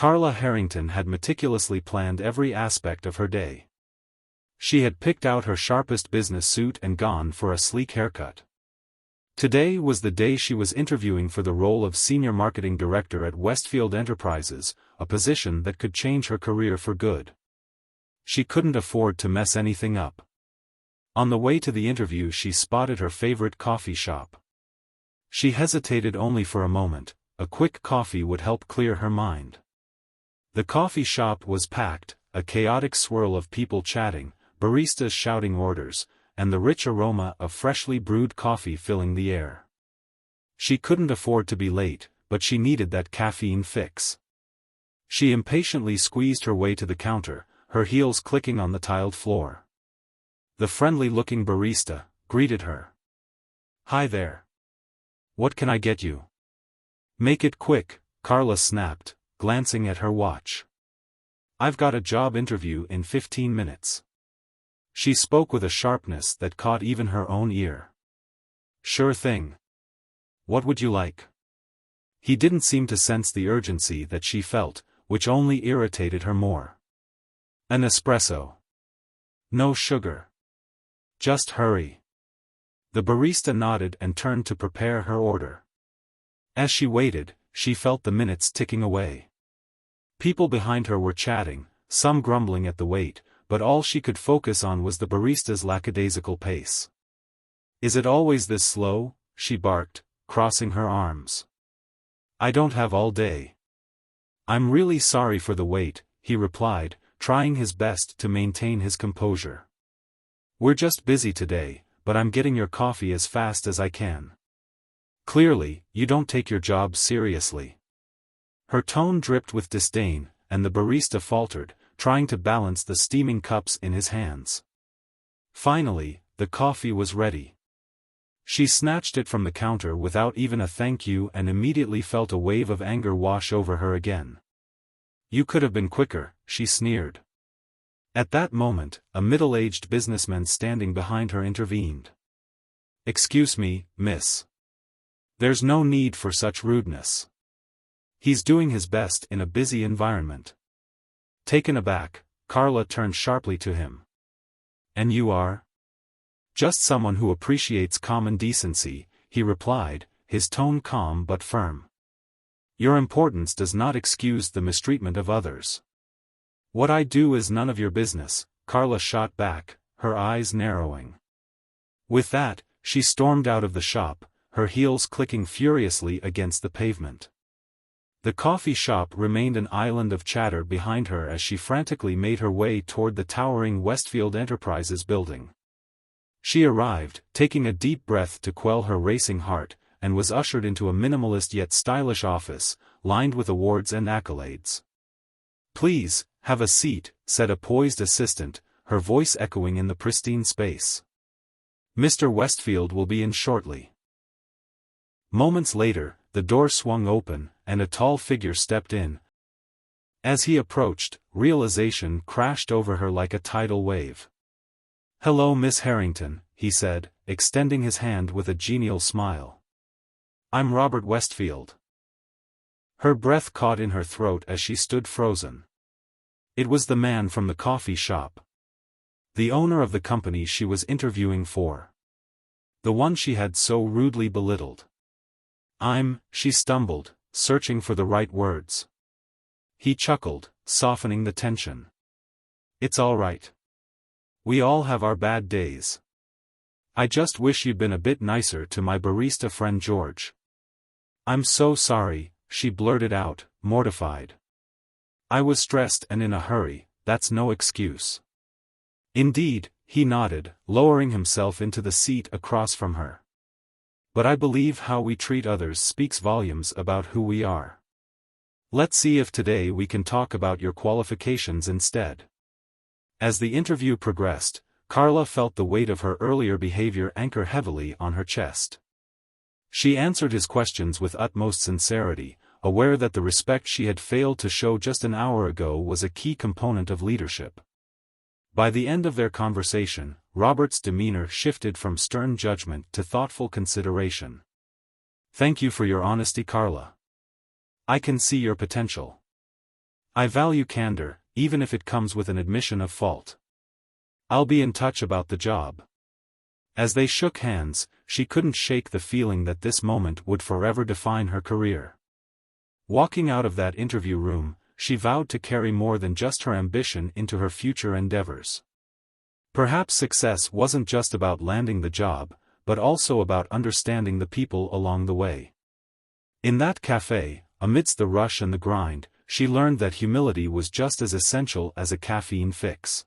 Carla Harrington had meticulously planned every aspect of her day. She had picked out her sharpest business suit and gone for a sleek haircut. Today was the day she was interviewing for the role of Senior Marketing Director at Westfield Enterprises, a position that could change her career for good. She couldn't afford to mess anything up. On the way to the interview she spotted her favorite coffee shop. She hesitated only for a moment. A quick coffee would help clear her mind. The coffee shop was packed, a chaotic swirl of people chatting, baristas shouting orders, and the rich aroma of freshly brewed coffee filling the air. She couldn't afford to be late, but she needed that caffeine fix. She impatiently squeezed her way to the counter, her heels clicking on the tiled floor. The friendly-looking barista greeted her. "Hi there. What can I get you?" "Make it quick," Carla snapped, glancing at her watch. "I've got a job interview in 15 minutes. She spoke with a sharpness that caught even her own ear. "Sure thing. What would you like?" He didn't seem to sense the urgency that she felt, which only irritated her more. "An espresso. No sugar. Just hurry." The barista nodded and turned to prepare her order. As she waited, she felt the minutes ticking away. People behind her were chatting, some grumbling at the wait, but all she could focus on was the barista's lackadaisical pace. "Is it always this slow?" she barked, crossing her arms. "I don't have all day." "I'm really sorry for the wait," he replied, trying his best to maintain his composure. "We're just busy today, but I'm getting your coffee as fast as I can." "Clearly, you don't take your job seriously." Her tone dripped with disdain, and the barista faltered, trying to balance the steaming cups in his hands. Finally, the coffee was ready. She snatched it from the counter without even a thank you and immediately felt a wave of anger wash over her again. "You could have been quicker," she sneered. At that moment, a middle-aged businessman standing behind her intervened. "Excuse me, miss. There's no need for such rudeness. He's doing his best in a busy environment." Taken aback, Carla turned sharply to him. "And you are?" "Just someone who appreciates common decency," he replied, his tone calm but firm. "Your importance does not excuse the mistreatment of others." "What I do is none of your business," Carla shot back, her eyes narrowing. With that, she stormed out of the shop, her heels clicking furiously against the pavement. The coffee shop remained an island of chatter behind her as she frantically made her way toward the towering Westfield Enterprises building. She arrived, taking a deep breath to quell her racing heart, and was ushered into a minimalist yet stylish office, lined with awards and accolades. "Please, have a seat," said a poised assistant, her voice echoing in the pristine space. "Mr. Westfield will be in shortly." Moments later, the door swung open, and a tall figure stepped in. As he approached, realization crashed over her like a tidal wave. "Hello, Miss Harrington," he said, extending his hand with a genial smile. "I'm Robert Westfield." Her breath caught in her throat as she stood frozen. It was the man from the coffee shop. The owner of the company she was interviewing for. The one she had so rudely belittled. She stumbled, searching for the right words. He chuckled, softening the tension. "It's all right. We all have our bad days. I just wish you'd been a bit nicer to my barista friend George." "I'm so sorry," she blurted out, mortified. "I was stressed and in a hurry, that's no excuse." "Indeed," he nodded, lowering himself into the seat across from her. "But I believe how we treat others speaks volumes about who we are. Let's see if today we can talk about your qualifications instead." As the interview progressed, Carla felt the weight of her earlier behavior anchor heavily on her chest. She answered his questions with utmost sincerity, aware that the respect she had failed to show just an hour ago was a key component of leadership. By the end of their conversation, Robert's demeanor shifted from stern judgment to thoughtful consideration. "Thank you for your honesty, Carla. I can see your potential. I value candor, even if it comes with an admission of fault. I'll be in touch about the job. As they shook hands, she couldn't shake the feeling that this moment would forever define her career. Walking out of that interview room, she vowed to carry more than just her ambition into her future endeavors. Perhaps success wasn't just about landing the job, but also about understanding the people along the way. In that cafe, amidst the rush and the grind, she learned that humility was just as essential as a caffeine fix.